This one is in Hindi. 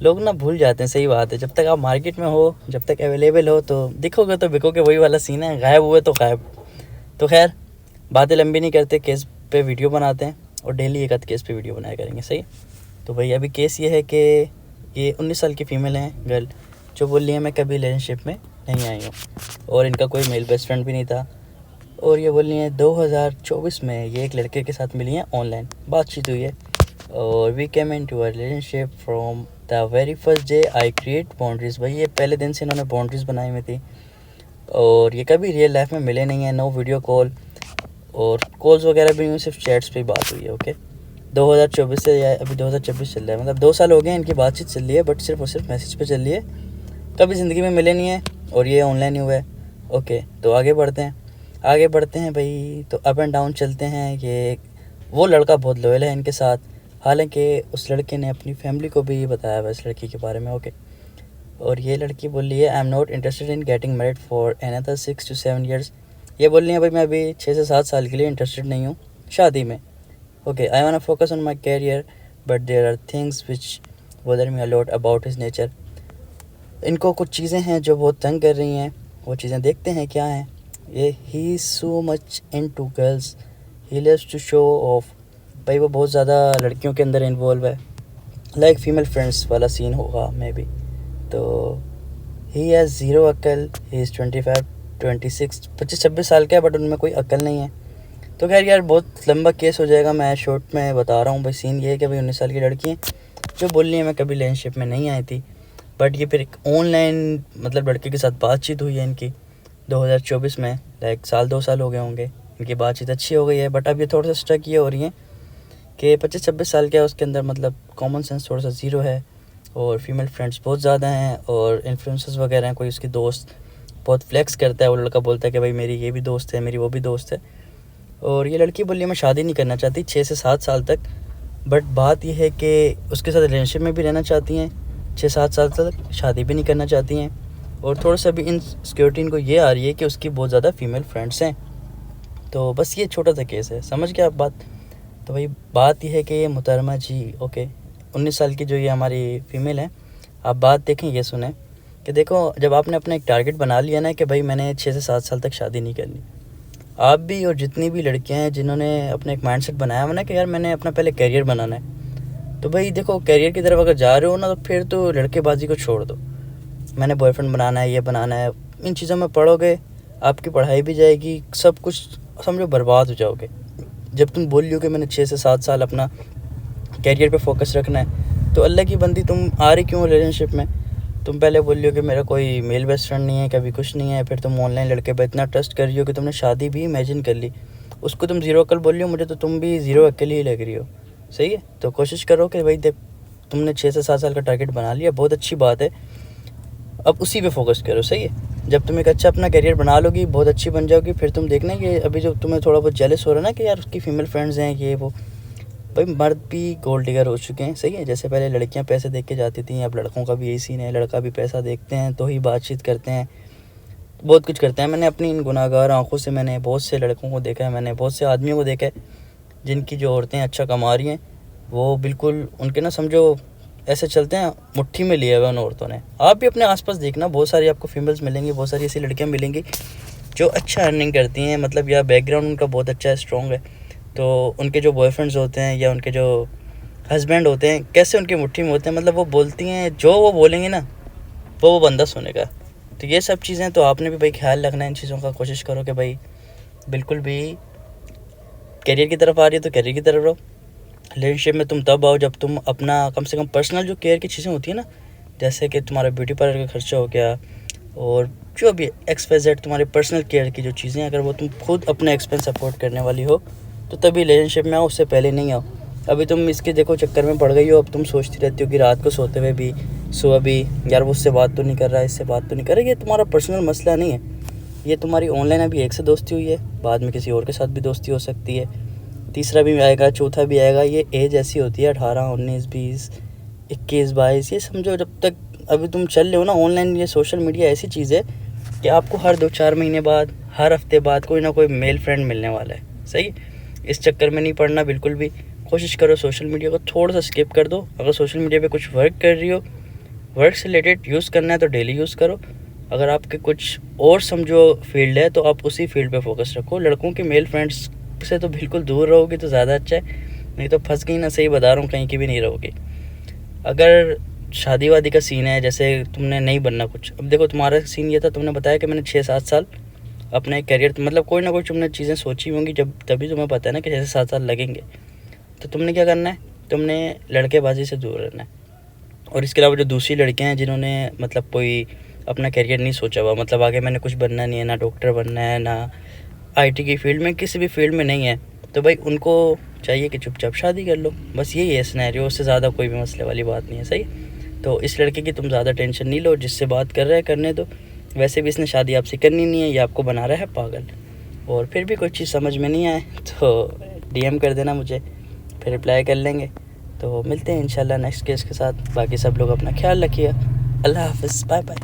लोग ना भूल जाते हैं, सही बात है। जब तक आप मार्केट में हो, जब तक अवेलेबल हो तो दिखोगे तो बिकोगे, वही वाला सीन है, गायब हुए तो गायब। तो खैर बातें लंबी नहीं करते, केस पे वीडियो बनाते हैं और डेली एक आध केस पे वीडियो बनाया करेंगे, सही। तो भाई अभी केस ये है कि ये 19 साल की फ़ीमेल हैं, गर्ल, जो बोल रही है मैं कभी रिलेशनशिप में नहीं आई हूँ और इनका कोई मेल बेस्ट फ्रेंड भी नहीं था। और ये बोल रही है 2024 में ये एक लड़के के साथ मिली हैं, ऑनलाइन बातचीत हुई है और we came into a relationship from the very first day I create boundaries. भाई ये पहले दिन से इन्होंने बाउंड्रीज़ बनाई हुई थी और ये कभी रियल लाइफ में मिले नहीं हैं, नो वीडियो कॉल और कॉल्स वगैरह भी नहीं हुई, सिर्फ चैट्स पे ही बात हुई है। ओके, 2024 से या अभी 2026 चल रहा है, मतलब 2 साल हो गए हैं इनकी बातचीत चल रही है, बट सिर्फ और सिर्फ मैसेज पे चल रही है, कभी ज़िंदगी में मिले नहीं है और ये ऑनलाइन ही हुआ है। ओके, तो आगे बढ़ते हैं भाई। तो अप एंड डाउन चलते हैं। ये वो लड़का बहुत लॉयल है इनके साथ, हालांकि उस लड़के ने अपनी फैमिली को भी बताया हुआ इस लड़की के बारे में। ओके, और ये लड़की बोल रही है I am not interested in getting married for another 6 to 7 years। ये बोल रही है भाई मैं अभी 6 से 7 साल के लिए इंटरेस्टेड नहीं हूँ शादी में। Okay, I want focus on my career but there are things which bother me a lot about his nature. इनको कुछ चीज़ें हैं जो बहुत तंग कर रही हैं, वो चीज़ें देखते हैं क्या हैं। ये he so much into girls, he loves to show off. भाई वो बहुत ज़्यादा लड़कियों के अंदर इन्वॉल्व है, लाइक फीमेल फ्रेंड्स वाला सीन होगा मे बी। तो ही हैज़ ज़ीरो अक्ल, ही इज़ 25 26 25-26 साल का है बट उनमें कोई अक्ल नहीं है। तो खैर यार बहुत लंबा केस हो जाएगा, मैं शॉर्ट में बता रहा हूँ भाई। सीन ये है कि भाई 19 साल की लड़की है जो बोल रही है मैं कभी रिलेशनशिप में नहीं आई थी, बट ये फिर एक ऑनलाइन मतलब लड़के के साथ बातचीत हुई है इनकी 2024 में, लाइक 2 साल हो गए होंगे। इनकी बातचीत अच्छी हो गई है बट अब ये थोड़ा सा स्ट्रक ये हो रही है कि 25-26 साल का है, उसके अंदर मतलब कॉमन सेंस थोड़ा सा ज़ीरो है और फीमेल फ्रेंड्स बहुत ज़्यादा हैं और इन्फ्लुएंसर्स वगैरह हैं। कोई उसकी दोस्त बहुत फ्लेक्स करता है, वो लड़का बोलता है कि भाई मेरी ये भी दोस्त है, मेरी वो भी दोस्त है। और ये लड़की बोली मैं शादी नहीं करना चाहती 6 से 7 साल तक, बट बात यह है कि उसके साथ रिलेशनशिप में भी रहना चाहती हैं 6-7 साल तक, शादी भी नहीं करना चाहती हैं। और थोड़ा सा भी इनसिक्योरिटी इनको ये आ रही है कि उसकी बहुत ज़्यादा फीमेल फ्रेंड्स हैं। तो बस ये छोटा सा केस है, समझ गया आप बात। तो भाई बात यह है कि ये मुहतरमा जी, ओके, 19 साल की जो ये हमारी फ़ीमेल है, आप बात देखें, ये सुने कि देखो जब आपने अपना एक टारगेट बना लिया ना कि भाई मैंने 6 से 7 साल तक शादी नहीं करनी, आप भी और जितनी भी लड़कियां हैं जिन्होंने अपना एक माइंडसेट बनाया हुआ ना कि यार मैंने अपना पहले करियर बनाना है, तो भाई देखो करियर की तरफ अगर जा रहे हो ना तो फिर तो लड़केबाजी को छोड़ दो। मैंने बॉयफ्रेंड बनाना है, ये बनाना है, इन चीज़ों में पढ़ोगे आपकी पढ़ाई भी जाएगी, सब कुछ समझो बर्बाद हो जाओगे। जब तुम बोल रही हो कि मैंने 6 से 7 साल अपना कैरियर पे फोकस रखना है, तो अल्लाह की बंदी तुम आ रही क्यों रिलेशनशिप में? तुम पहले बोल रही हो कि मेरा कोई मेल बेस्ट फ्रेंड नहीं है, कभी कुछ नहीं है, फिर तुम ऑनलाइन लड़के पर इतना ट्रस्ट कर रही हो कि तुमने शादी भी इमेजिन कर ली, उसको तुम ज़ीरो अक्ल बोल रही हो, मुझे तो तुम भी ज़ीरो अक्ल ही लग रही हो। सही है, तो कोशिश करो कि भाई देख तुमने 6 से 7 साल का टारगेट बना लिया, बहुत अच्छी बात है, अब उसी पे फोकस करो। सही है, जब तुम एक अच्छा अपना करियर बना लोगी, बहुत अच्छी बन जाओगी, फिर तुम देखना कि अभी जो तुम्हें थोड़ा बहुत जेलस हो रहा है ना कि यार उसकी फीमेल फ्रेंड्स हैं ये वो, भाई मर्द भी गोल्ड डिगर हो चुके हैं। सही है, जैसे पहले लड़कियां पैसे देख के जाती थी, अब लड़कों का भी यही सीन है, लड़का भी पैसा देखते हैं तो ही बातचीत करते हैं, बहुत कुछ करते हैं। मैंने अपनी इन गुनाहगार आंखों से मैंने बहुत से लड़कों को देखा है, मैंने बहुत से आदमियों को देखा है जिनकी जो औरतें अच्छा कमा रही हैं, वो बिल्कुल उनके ना समझो ऐसे चलते हैं मुट्ठी में लिए हुए उन औरतों ने। आप भी अपने आसपास देखना, बहुत सारी आपको फीमेल्स मिलेंगी, बहुत सारी ऐसी लड़कियां मिलेंगी जो अच्छा अर्निंग करती हैं, मतलब या बैकग्राउंड उनका बहुत अच्छा है, स्ट्रॉन्ग है, तो उनके जो बॉयफ्रेंड्स होते हैं या उनके जो हस्बैंड होते हैं कैसे उनकी मुट्ठी में होते हैं, मतलब वो बोलती हैं जो वो बोलेंगे ना वो बंदा सुनेगा। तो ये सब चीज़ें तो आपने भी भाई ख्याल रखना है इन चीज़ों का, कोशिश करो कि भाई बिल्कुल भी करियर की तरफ आ रही है तो करियर की तरफ रहो। रिलेशनशिप में तुम तब आओ जब तुम अपना कम से कम पर्सनल जो केयर की चीज़ें होती है ना, जैसे कि तुम्हारा ब्यूटी पार्लर का खर्चा हो गया और जो भी XYZ तुम्हारे पर्सनल केयर की जो चीज़ें, अगर वो तुम खुद अपने एक्सपेंस सपोर्ट करने वाली हो तो तभी रिलेशनशिप में आओ, उससे पहले नहीं आओ। अभी तुम इसके देखो चक्कर में पड़ गई हो, अब तुम सोचती रहती हो कि रात को सोते हुए भी, सुबह भी, यार वो उससे बात तो नहीं कर रहा है, इससे बात तो नहीं कर रहा। ये तुम्हारा पर्सनल मसला नहीं है, ये तुम्हारी ऑनलाइन अभी एक से दोस्ती हुई है, बाद में किसी और के साथ भी दोस्ती हो सकती है, तीसरा भी आएगा, चौथा भी आएगा। ये एज ऐसी होती है 18, 19, 20, 21, 22, ये समझो जब तक अभी तुम चल रहे हो ना ऑनलाइन, ये सोशल मीडिया ऐसी चीज़ है कि आपको हर 2-4 महीने बाद, हर हफ्ते बाद कोई ना कोई मेल फ्रेंड मिलने वाला है। सही, इस चक्कर में नहीं पड़ना बिल्कुल भी। कोशिश करो सोशल मीडिया को थोड़ा सा स्किप कर दो, अगर सोशल मीडिया पे कुछ वर्क कर रही हो वर्क से रिलेटेड यूज़ करना है तो डेली यूज़ करो। अगर आपके कुछ और समझो फील्ड है तो आप उसी फील्ड पे फोकस रखो। लड़कों के मेल फ्रेंड्स से तो बिल्कुल दूर रहोगे तो ज़्यादा अच्छा है, नहीं तो फंस गई ना, सही बता रहा हूँ, कहीं की भी नहीं रहोगी। अगर शादी वादी का सीन है, जैसे तुमने नहीं बनना कुछ, अब देखो तुम्हारा सीन ये था, तुमने बताया कि मैंने 6-7 साल अपना एक करियर, मतलब कोई ना कोई तुमने चीज़ें सोची होंगी, जब तभी तुम्हें पता है ना कि 6-7 साल लगेंगे। तो तुमने क्या करना है, तुमने लड़केबाजी से दूर रहना है। और इसके अलावा जो दूसरी लड़कियां हैं जिन्होंने मतलब कोई अपना करियर नहीं सोचा हुआ, मतलब आगे मैंने कुछ बनना नहीं है, ना डॉक्टर बनना है, ना आईटी की फील्ड में, किसी भी फील्ड में नहीं है, तो भाई उनको चाहिए कि चुपचाप शादी कर लो। बस यही है सिनेरियो, उससे ज़्यादा कोई भी मसले वाली बात नहीं है। सही। तो इस लड़के की तुम ज़्यादा टेंशन नहीं लो, जिससे बात कर रहा है करने दो। वैसे भी इसने शादी आपसे करनी नहीं है, ये आपको बना रहा है पागल। और फिर भी कोई चीज़ समझ में नहीं आए तो डीएम कर देना मुझे, फिर रिप्लाई कर लेंगे। तो मिलते हैं इंशाल्लाह नेक्स्ट केस के साथ। बाकी सब लोग अपना ख्याल रखिए। अल्लाह हाफ़िज़, बाय बाय।